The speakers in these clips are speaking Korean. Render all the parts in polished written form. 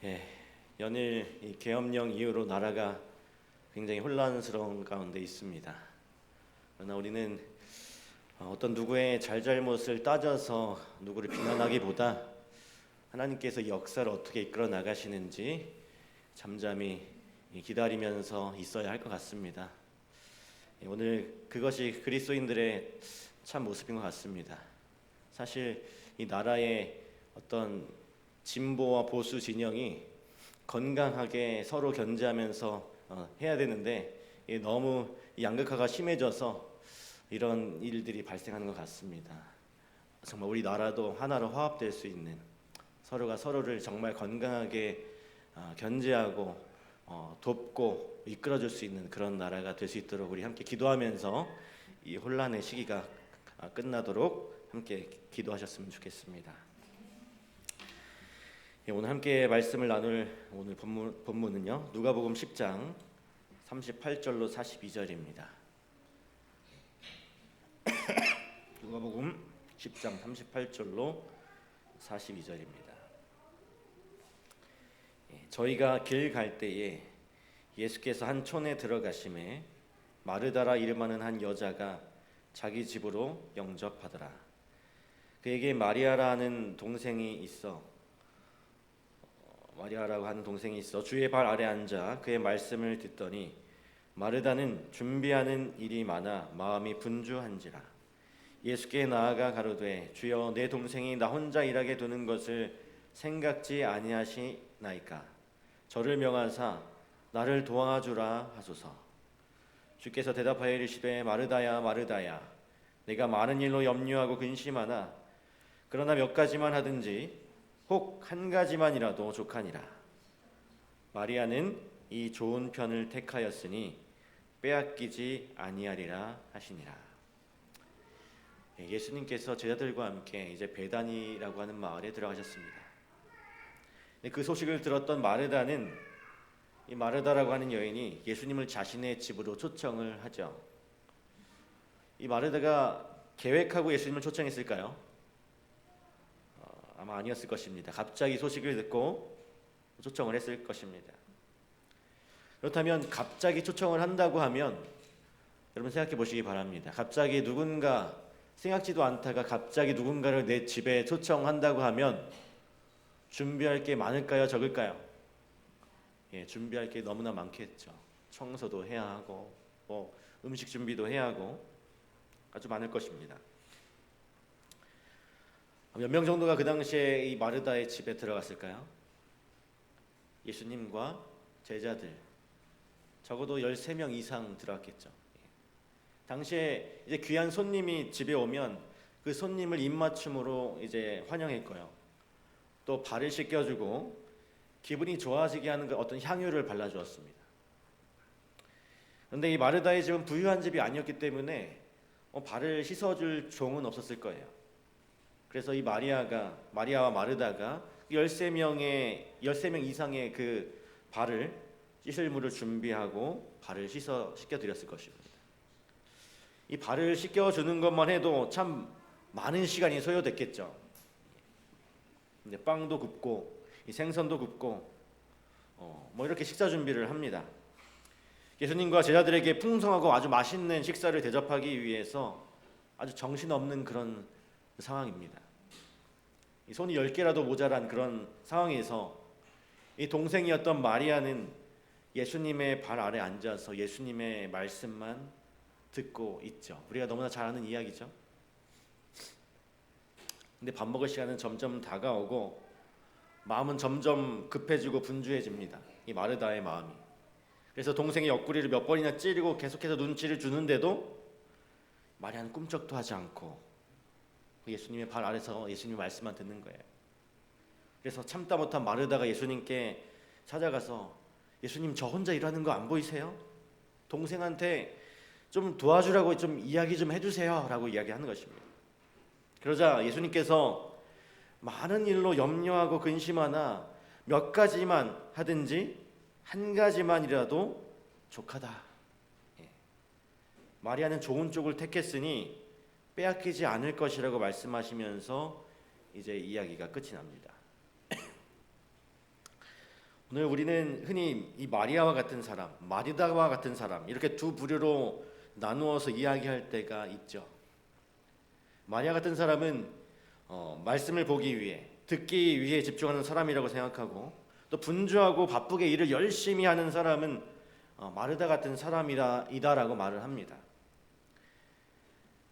예, 연일 이 계엄령 이후로 나라가 굉장히 혼란스러운 가운데 있습니다. 그러나 우리는 어떤 누구의 잘잘못을 따져서 누구를 비난하기보다 하나님께서 역사를 어떻게 이끌어 나가시는지 잠잠히 기다리면서 있어야 할 것 같습니다. 오늘 그것이 그리스도인들의 참 모습인 것 같습니다. 사실 이 나라의 어떤 진보와 보수 진영이 건강하게 서로 견제하면서 해야 되는데 너무 양극화가 심해져서 이런 일들이 발생하는 것 같습니다. 정말 우리 나라도 하나로 화합될 수 있는, 서로가 서로를 정말 건강하게 견제하고 돕고 이끌어줄 수 있는 그런 나라가 될 수 있도록 우리 함께 기도하면서 이 혼란의 시기가 끝나도록 함께 기도하셨으면 좋겠습니다. 오늘 함께 말씀을 나눌 오늘 본문은요, 누가복음 10장 38절로 42절입니다. 누가복음 10장 38절로 42절입니다. 저희가 길 갈 때에 예수께서 한 촌에 들어가심에 마르다라 이름하는 한 여자가 자기 집으로 영접하더라. 그에게 마리아라고 하는 동생이 있어 주의 발 아래 앉아 그의 말씀을 듣더니 마르다는 준비하는 일이 많아 마음이 분주한지라. 예수께 나아가 가로되 주여 내 동생이 나 혼자 일하게 두는 것을 생각지 아니하시나이까. 저를 명하사 나를 도와주라 하소서. 주께서 대답하여 이르시되 마르다야 마르다야 내가 많은 일로 염려하고 근심하나 그러나 몇 가지만 하든지 혹 한 가지만이라도 족하니라. 마리아는 이 좋은 편을 택하였으니 빼앗기지 아니하리라 하시니라. 예수님께서 제자들과 함께 이제 베다니라고 하는 마을에 들어가셨습니다. 그 소식을 들었던 마르다는, 이 마르다라고 하는 여인이 예수님을 자신의 집으로 초청을 하죠. 이 마르다가 계획하고 예수님을 초청했을까요? 아마 아니었을 것입니다. 갑자기 소식을 듣고 초청을 했을 것입니다. 그렇다면 갑자기 초청을 한다고 하면 여러분 생각해 보시기 바랍니다. 갑자기 누군가, 생각지도 않다가 갑자기 누군가를 내 집에 초청한다고 하면 준비할 게 많을까요? 적을까요? 준비할 게 너무나 많겠죠. 청소도 해야 하고 음식 준비도 해야 하고 아주 많을 것입니다. 몇 명 정도가 그 당시에 이 마르다의 집에 들어갔을까요? 예수님과 제자들 적어도 13명 이상 들어갔겠죠. 당시에 이제 귀한 손님이 집에 오면 그 손님을 입맞춤으로 이제 환영했고요. 또 발을 씻겨주고 기분이 좋아지게 하는 어떤 향유를 발라주었습니다. 그런데 이 마르다의 집은 부유한 집이 아니었기 때문에 발을 씻어줄 종은 없었을 거예요. 그래서 이 마리아와 마르다가 13명 이상의 그 발을 씻을 물을 준비하고 발을 씻겨드렸을 것입니다. 이 발을 씻겨주는 것만 해도 참 많은 시간이 소요됐겠죠. 이제 빵도 굽고 이 생선도 굽고 이렇게 식사 준비를 합니다. 예수님과 제자들에게 풍성하고 아주 맛있는 식사를 대접하기 위해서 아주 정신없는 그런 상황입니다. 이 손이 10개라도 모자란 그런 상황에서 이 동생이었던 마리아는 예수님의 발 아래 앉아서 예수님의 말씀만 듣고 있죠. 우리가 너무나 잘 아는 이야기죠. 근데 밥 먹을 시간은 점점 다가오고 마음은 점점 급해지고 분주해집니다. 이 마르다의 마음이. 그래서 동생의 옆구리를 몇 번이나 찌르고 계속해서 눈치를 주는데도 마리아는 꿈쩍도 하지 않고 예수님의 발 아래서 예수님의 말씀만 듣는 거예요. 그래서 참다 못한 마르다가 예수님께 찾아가서 예수님 저 혼자 일하는 거 안 보이세요? 동생한테 좀 도와주라고 좀 이야기 좀 해주세요 라고 이야기하는 것입니다. 그러자 예수님께서 많은 일로 염려하고 근심하나 몇 가지만 하든지 한 가지만이라도 족하다. 마리아는 좋은 쪽을 택했으니 빼앗기지 않을 것이라고 말씀하시면서 이제 이야기가 끝이 납니다. 오늘 우리는 흔히 이 마리아와 같은 사람, 마르다와 같은 사람 이렇게 두 부류로 나누어서 이야기할 때가 있죠. 마리아 같은 사람은 말씀을 보기 위해, 듣기 위해 집중하는 사람이라고 생각하고, 또 분주하고 바쁘게 일을 열심히 하는 사람은 마르다 같은 사람이다라고 말을 합니다.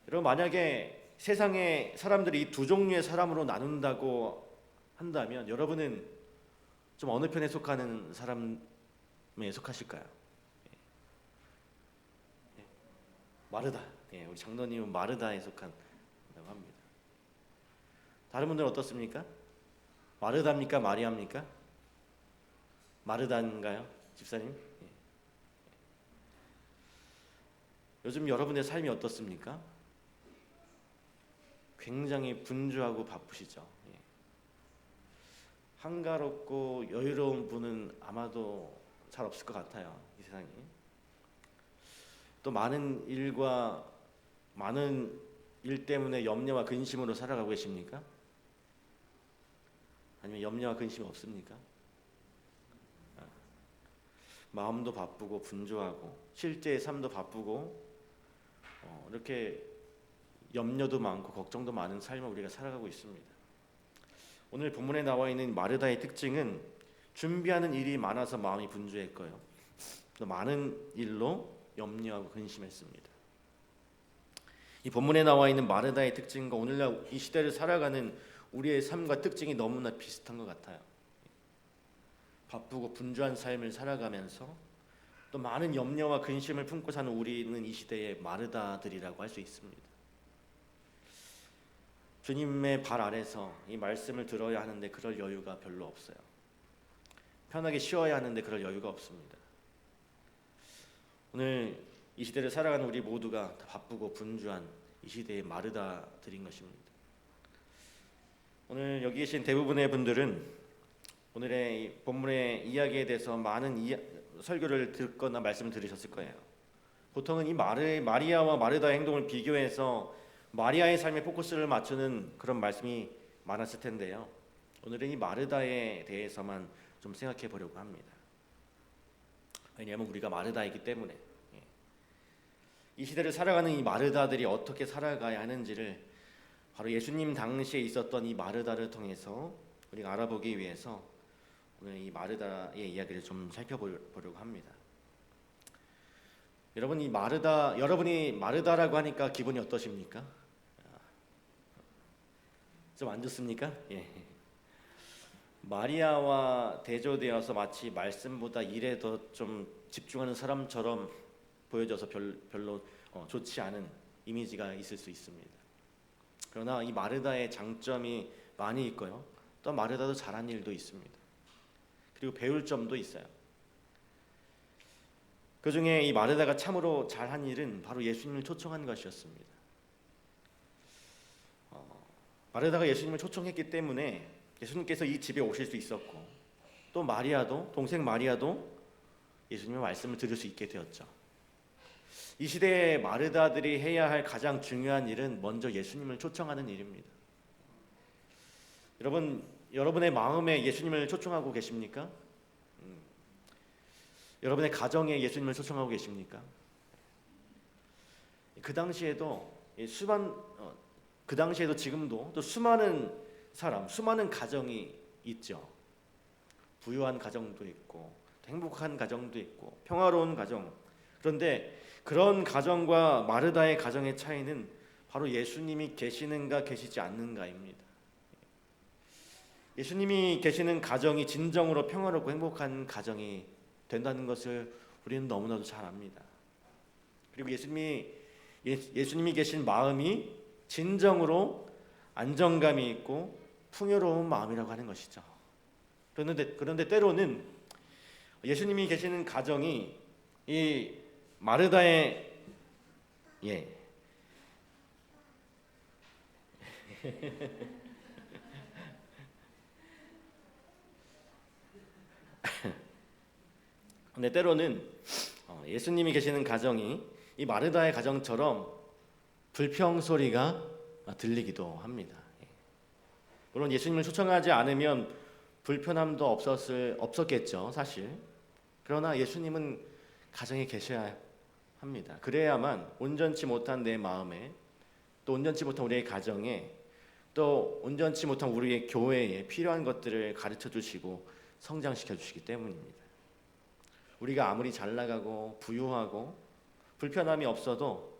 여러분, 만약에 세상의 사람들이 이 두 종류의 사람으로 나눈다고 한다면 여러분은 좀 어느 편에 속하는 사람에 속하실까요? 마르다. 우리 장로님은 마르다에 속한다고 합니다. 다른 분들은 어떻습니까? 마르다입니까? 마리아입니까? 마르다인가요? 집사님? 요즘 여러분의 삶이 어떻습니까? 굉장히 분주하고 바쁘시죠. 한가롭고 여유로운 분은 아마도 잘 없을 것 같아요. 이 세상에. 또 많은 일 때문에 염려와 근심으로 살아가고 계십니까? 아니면 염려와 근심이 없습니까? 마음도 바쁘고 분주하고 실제의 삶도 바쁘고 이렇게 염려도 많고 걱정도 많은 삶을 우리가 살아가고 있습니다. 오늘 본문에 나와 있는 마르다의 특징은 준비하는 일이 많아서 마음이 분주했고요. 또 많은 일로 염려하고 근심했습니다. 이 본문에 나와 있는 마르다의 특징과 오늘날 이 시대를 살아가는 우리의 삶과 특징이 너무나 비슷한 것 같아요. 바쁘고 분주한 삶을 살아가면서 또 많은 염려와 근심을 품고 사는 우리는 이 시대의 마르다들이라고 할 수 있습니다. 주님의 발 아래서 이 말씀을 들어야 하는데 그럴 여유가 별로 없어요. 편하게 쉬어야 하는데 그럴 여유가 없습니다. 오늘 이 시대를 살아가는 우리 모두가 다 바쁘고 분주한 이 시대의 마르다들인 것입니다. 오늘 여기 계신 대부분의 분들은 오늘의 본문의 이야기에 대해서 많은 설교를 듣거나 말씀을 들으셨을 거예요. 보통은 이 마리아와 마르다의 행동을 비교해서 마리아의 삶에 포커스를 맞추는 그런 말씀이 많았을 텐데요. 오늘은 이 마르다에 대해서만 좀 생각해 보려고 합니다. 왜냐하면 우리가 마르다이기 때문에 이 시대를 살아가는 이 마르다들이 어떻게 살아가야 하는지를 바로 예수님 당시에 있었던 이 마르다를 통해서 우리가 알아보기 위해서 오늘 이 마르다의 이야기를 좀 살펴보려고 합니다. 여러분이 마르다라고 하니까 기분이 어떠십니까? 좀 안 좋습니까? 마리아와 대조되어서 마치 말씀보다 일에 더 좀 집중하는 사람처럼 보여져서 별로 좋지 않은 이미지가 있을 수 있습니다. 그러나 이 마르다의 장점이 많이 있고요. 또 마르다도 잘한 일도 있습니다. 그리고 배울 점도 있어요. 그 중에 이 마르다가 참으로 잘한 일은 바로 예수님을 초청한 것이었습니다. 마르다가 예수님을 초청했기 때문에 예수님께서 이 집에 오실 수 있었고, 또 동생 마리아도 예수님의 말씀을 들을 수 있게 되었죠. 이 시대의 마르다들이 해야 할 가장 중요한 일은 먼저 예수님을 초청하는 일입니다. 여러분의 마음에 예수님을 초청하고 계십니까? 여러분의 가정에 예수님을 초청하고 계십니까? 그 당시에도 지금도 또 수많은 가정이 있죠. 부유한 가정도 있고 행복한 가정도 있고 평화로운 가정. 그런데 그런 가정과 마르다의 가정의 차이는 바로 예수님이 계시는가 계시지 않는가입니다. 예수님이 계시는 가정이 진정으로 평화롭고 행복한 가정이 된다는 것을 우리는 너무나도 잘 압니다. 그리고 예수님이 계신 마음이 진정으로 안정감이 있고 풍요로운 마음이라고 하는 것이죠. 그런데 때로는 예수님이 계시는 가정이 이 마르다의 근데 때로는 예수님이 계시는 가정이 이 마르다의 가정처럼 불평 소리가 들리기도 합니다. 물론 예수님을 초청하지 않으면 불편함도 없었겠죠, 사실. 그러나 예수님은 가정에 계셔야 합니다. 그래야만 온전치 못한 내 마음에, 또 온전치 못한 우리의 가정에, 또 온전치 못한 우리의 교회에 필요한 것들을 가르쳐 주시고 성장시켜 주시기 때문입니다. 우리가 아무리 잘 나가고 부유하고 불편함이 없어도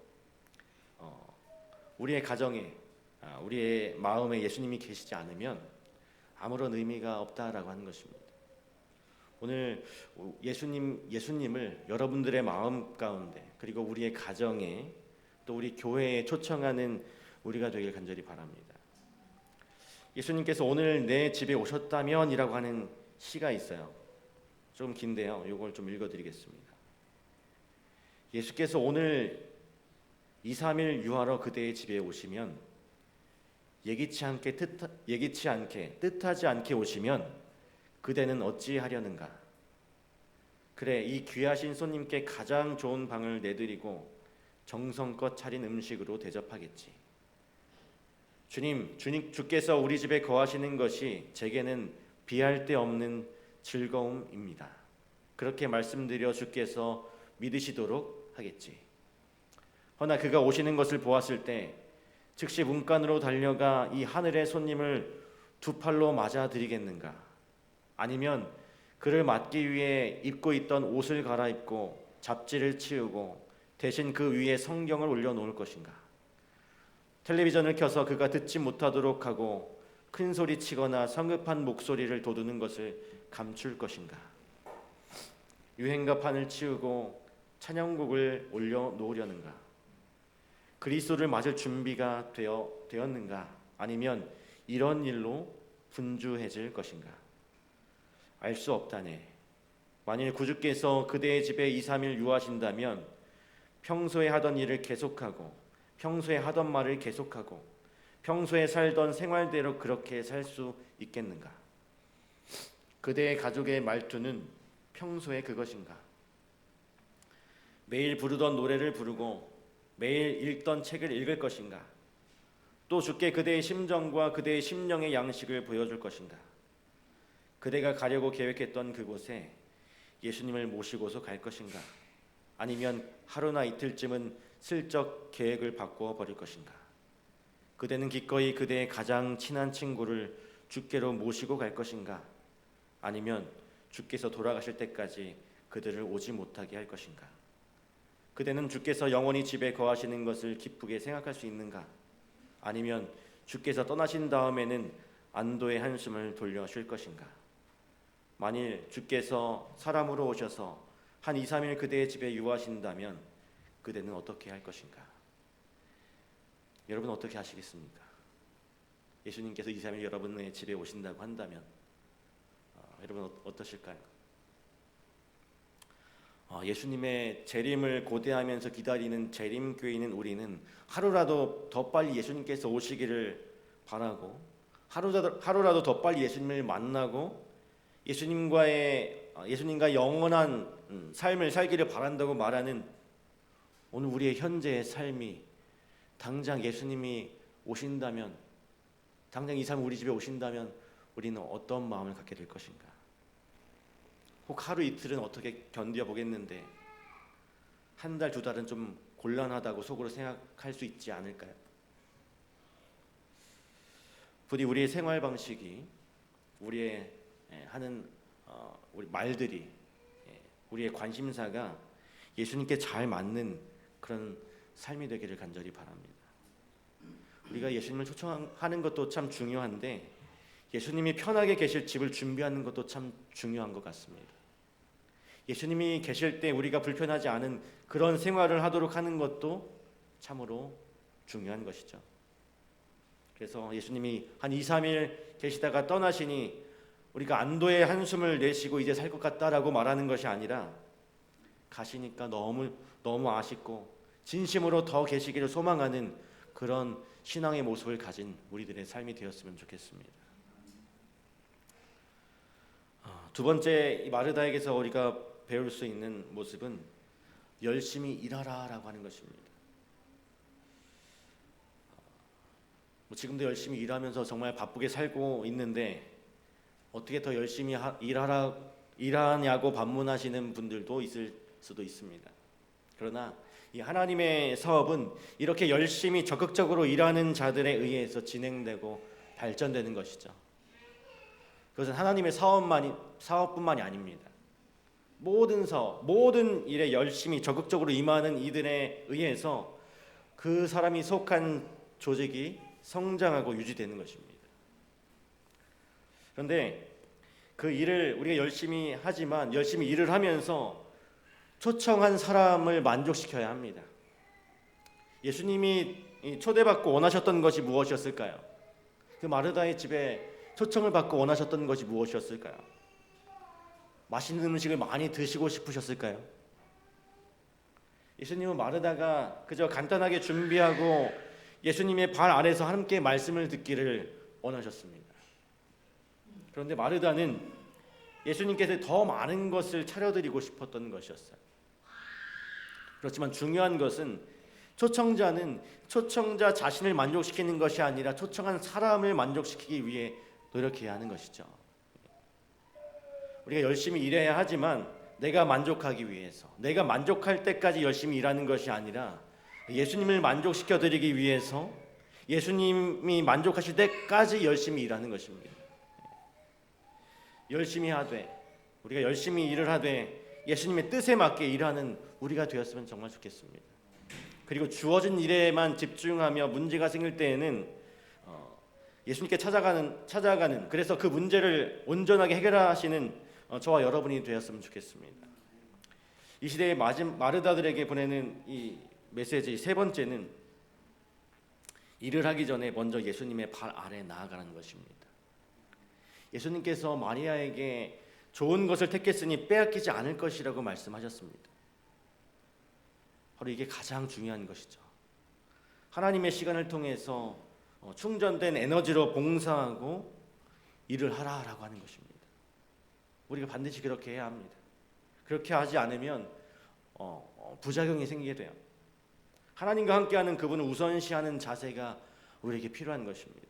우리의 가정에, 우리의 마음에 예수님이 계시지 않으면 아무런 의미가 없다라고 하는 것입니다. 오늘 예수님을 여러분들의 마음 가운데, 그리고 우리의 가정에, 또 우리 교회에 초청하는 우리가 되길 간절히 바랍니다. 예수님께서 오늘 내 집에 오셨다면이라고 하는 시가 있어요. 좀 긴데요. 이걸 좀 읽어드리겠습니다. 예수께서 오늘 2, 3일 유하러 그대의 집에 오시면, 예기치 않게 뜻하지 않게 오시면 그대는 어찌하려는가? 그래, 이 귀하신 손님께 가장 좋은 방을 내드리고 정성껏 차린 음식으로 대접하겠지. 주께서 우리 집에 거하시는 것이 제게는 비할 데 없는 즐거움입니다. 그렇게 말씀드려 주께서 믿으시도록 하겠지. 허나 그가 오시는 것을 보았을 때 즉시 문간으로 달려가 이 하늘의 손님을 두 팔로 맞아드리겠는가? 아니면 그를 맞기 위해 입고 있던 옷을 갈아입고 잡지를 치우고 대신 그 위에 성경을 올려놓을 것인가? 텔레비전을 켜서 그가 듣지 못하도록 하고 큰 소리 치거나 성급한 목소리를 돋우는 것을 감출 것인가? 유행가판을 치우고 찬양곡을 올려놓으려는가? 그리스도를 맞을 준비가 되었는가? 아니면 이런 일로 분주해질 것인가? 알 수 없다네. 만일 구주께서 그대의 집에 2, 3일 유하신다면 평소에 하던 일을 계속하고 평소에 하던 말을 계속하고 평소에 살던 생활대로 그렇게 살 수 있겠는가? 그대의 가족의 말투는 평소에 그것인가? 매일 부르던 노래를 부르고 매일 읽던 책을 읽을 것인가? 또 주께 그대의 심정과 그대의 심령의 양식을 보여줄 것인가? 그대가 가려고 계획했던 그곳에 예수님을 모시고서 갈 것인가? 아니면 하루나 이틀쯤은 슬쩍 계획을 바꾸어 버릴 것인가? 그대는 기꺼이 그대의 가장 친한 친구를 주께로 모시고 갈 것인가? 아니면 주께서 돌아가실 때까지 그들을 오지 못하게 할 것인가? 그대는 주께서 영원히 집에 거하시는 것을 기쁘게 생각할 수 있는가? 아니면 주께서 떠나신 다음에는 안도의 한숨을 돌려 쉴 것인가? 만일 주께서 사람으로 오셔서 한 2, 3일 그대의 집에 유하신다면 그대는 어떻게 할 것인가? 여러분 어떻게 하시겠습니까? 예수님께서 2, 3일 여러분의 집에 오신다고 한다면 여러분 어떠실까요? 예수님의 재림을 고대하면서 기다리는 재림교인인 우리는 하루라도 더 빨리 예수님께서 오시기를 바라고 하루라도 더 빨리 예수님을 만나고 예수님과 영원한 삶을 살기를 바란다고 말하는 오늘 우리의 현재의 삶이 당장 예수님이 오신다면, 당장 이 사람 우리 집에 오신다면 우리는 어떤 마음을 갖게 될 것인가? 혹 하루 이틀은 어떻게 견뎌보겠는데 한 달, 두 달은 좀 곤란하다고 속으로 생각할 수 있지 않을까요? 부디 우리의 생활 방식이, 우리의 하는 우리 말들이, 우리의 관심사가 예수님께 잘 맞는 그런 삶이 되기를 간절히 바랍니다. 우리가 예수님을 초청하는 것도 참 중요한데 예수님이 편하게 계실 집을 준비하는 것도 참 중요한 것 같습니다. 예수님이 계실 때 우리가 불편하지 않은 그런 생활을 하도록 하는 것도 참으로 중요한 것이죠. 그래서 예수님이 한 2, 3일 계시다가 떠나시니 우리가 안도의 한숨을 내쉬고 이제 살 것 같다라고 말하는 것이 아니라 가시니까 너무 아쉽고 진심으로 더 계시기를 소망하는 그런 신앙의 모습을 가진 우리들의 삶이 되었으면 좋겠습니다. 두 번째, 이 마르다에게서 우리가 배울 수 있는 모습은 열심히 일하라라고 하는 것입니다. 지금도 열심히 일하면서 정말 바쁘게 살고 있는데 어떻게 더 열심히 일하냐고 반문하시는 분들도 있을 수도 있습니다. 그러나 이 하나님의 사업은 이렇게 열심히 적극적으로 일하는 자들에 의해서 진행되고 발전되는 것이죠. 그것은 하나님의 사업뿐만이 아닙니다. 모든 사업, 모든 일에 열심히 적극적으로 임하는 이들에 의해서 그 사람이 속한 조직이 성장하고 유지되는 것입니다. 그런데 그 일을 우리가 열심히 하지만 열심히 일을 하면서 초청한 사람을 만족시켜야 합니다. 예수님이 초대받고 원하셨던 것이 무엇이었을까요? 그 마르다의 집에 초청을 받고 원하셨던 것이 무엇이었을까요? 맛있는 음식을 많이 드시고 싶으셨을까요? 예수님은 마르다가 그저 간단하게 준비하고 예수님의 발 아래서 함께 말씀을 듣기를 원하셨습니다. 그런데 마르다는 예수님께서 더 많은 것을 차려드리고 싶었던 것이었어요. 그렇지만 중요한 것은 초청자는 초청자 자신을 만족시키는 것이 아니라 초청한 사람을 만족시키기 위해 노력해야 하는 것이죠. 우리가 열심히 일해야 하지만 내가 만족하기 위해서, 내가 만족할 때까지 열심히 일하는 것이 아니라 예수님을 만족시켜 드리기 위해서 예수님이 만족하실 때까지 열심히 일하는 것입니다. 열심히 하되, 우리가 열심히 일을 하되 예수님의 뜻에 맞게 일하는 우리가 되었으면 정말 좋겠습니다. 그리고 주어진 일에만 집중하며 문제가 생길 때에는 예수님께 찾아가는 그래서 그 문제를 온전하게 해결하시는 저와 여러분이 되었으면 좋겠습니다. 이 시대의 마르다들에게 보내는 이 메시지 세 번째는 일을 하기 전에 먼저 예수님의 발 아래 나아가는 것입니다. 예수님께서 마리아에게 좋은 것을 택했으니 빼앗기지 않을 것이라고 말씀하셨습니다. 바로 이게 가장 중요한 것이죠. 하나님의 시간을 통해서 충전된 에너지로 봉사하고 일을 하라라고 하는 것입니다. 우리가 반드시 그렇게 해야 합니다. 그렇게 하지 않으면 부작용이 생기게 돼요. 하나님과 함께하는 그분을 우선시하는 자세가 우리에게 필요한 것입니다.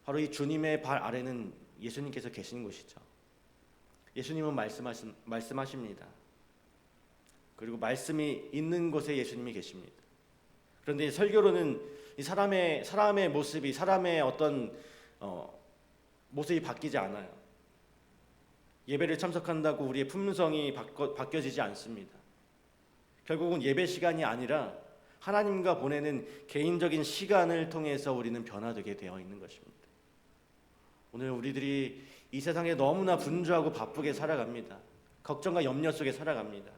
바로 이 주님의 발 아래는 예수님께서 계신 곳이죠. 예수님은 말씀하십니다. 그리고 말씀이 있는 곳에 예수님이 계십니다. 그런데 설교로는 이 사람의 모습이 사람의 어떤 모습이 바뀌지 않아요. 예배를 참석한다고 우리의 품성이 바뀌어지지 않습니다. 결국은 예배 시간이 아니라 하나님과 보내는 개인적인 시간을 통해서 우리는 변화되게 되어 있는 것입니다. 오늘 우리들이 이 세상에 너무나 분주하고 바쁘게 살아갑니다. 걱정과 염려 속에 살아갑니다.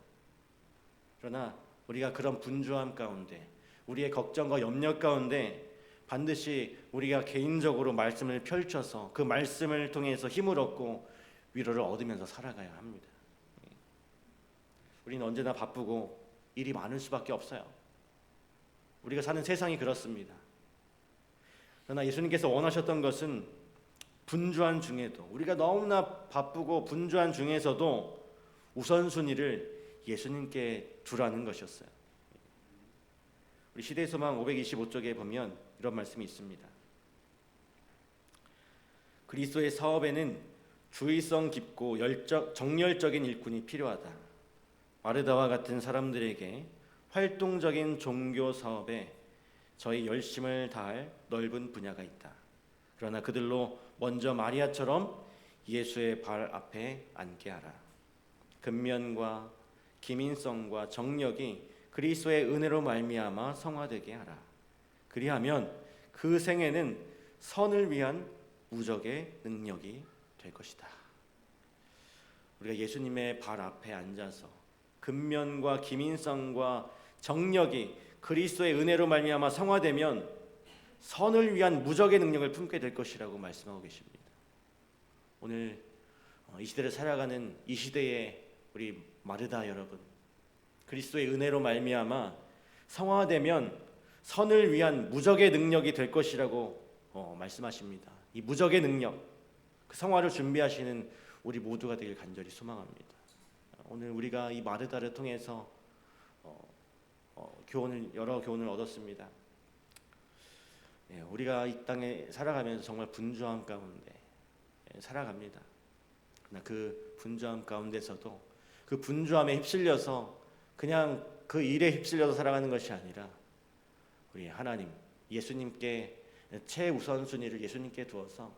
그러나 우리가 그런 분주함 가운데, 우리의 걱정과 염려 가운데 반드시 우리가 개인적으로 말씀을 펼쳐서 그 말씀을 통해서 힘을 얻고 위로를 얻으면서 살아가야 합니다. 우리는 언제나 바쁘고 일이 많을 수밖에 없어요. 우리가 사는 세상이 그렇습니다. 그러나 예수님께서 원하셨던 것은 분주한 중에도, 우리가 너무나 바쁘고 분주한 중에서도 우선순위를 예수님께 두라는 것이었어요. 우리 시대의 소망 525쪽에 보면 이런 말씀이 있습니다. 그리스도의 사업에는 주의성 깊고 정열적인 일꾼이 필요하다. 마르다와 같은 사람들에게 활동적인 종교 사업에 저희 열심을 다할 넓은 분야가 있다. 그러나 그들로 먼저 마리아처럼 예수의 발 앞에 앉게 하라. 근면과 기민성과 정력이 그리스도의 은혜로 말미암아 성화되게 하라. 그리하면 그 생애는 선을 위한 무적의 능력이 될 것이다. 우리가 예수님의 발 앞에 앉아서 근면과 기민성과 정력이 그리스도의 은혜로 말미암아 성화되면 선을 위한 무적의 능력을 품게 될 것이라고 말씀하고 계십니다. 오늘 이 시대를 살아가는 이 시대의 우리 마르다 여러분, 그리스도의 은혜로 말미암아 성화되면 선을 위한 무적의 능력이 될 것이라고 말씀하십니다. 이 무적의 능력, 그 성화를 준비하시는 우리 모두가 되길 간절히 소망합니다. 오늘 우리가 이 마르다를 통해서 여러 교훈을 얻었습니다. 우리가 이 땅에 살아가면서 정말 분주함 가운데 살아갑니다. 그러나 그 분주함 가운데서도 그 분주함에 휩쓸려서 그냥 그 일에 휩쓸려서 살아가는 것이 아니라 우리 하나님, 예수님께 최우선순위를 예수님께 두어서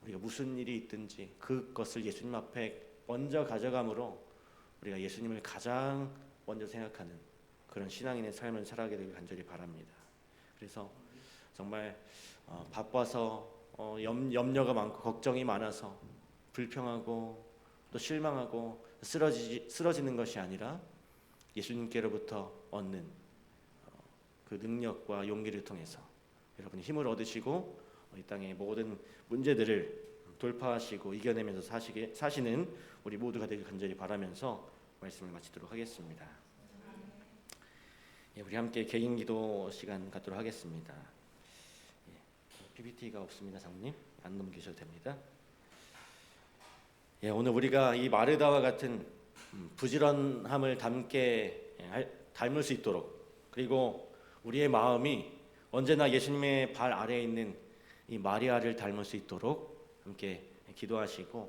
우리가 무슨 일이 있든지 그것을 예수님 앞에 먼저 가져감으로 우리가 예수님을 가장 먼저 생각하는 그런 신앙인의 삶을 살아가게 되길 간절히 바랍니다. 그래서 정말 바빠서 염려가 많고 걱정이 많아서 불평하고 또 실망하고 쓰러지는 것이 아니라 예수님께로부터 얻는 그 능력과 용기를 통해서 여러분이 힘을 얻으시고 이 땅의 모든 문제들을 돌파하시고 이겨내면서 사시는 우리 모두가 되길 간절히 바라면서 말씀을 마치도록 하겠습니다. 우리 함께 개인 기도 시간 갖도록 하겠습니다. PPT가 없습니다. 장로님 안 넘기셔도 됩니다. 오늘 우리가 이 마르다와 같은 부지런함을 닮을 수 있도록, 그리고 우리의 마음이 언제나 예수님의 발 아래에 있는 이 마리아를 닮을 수 있도록 함께 기도하시고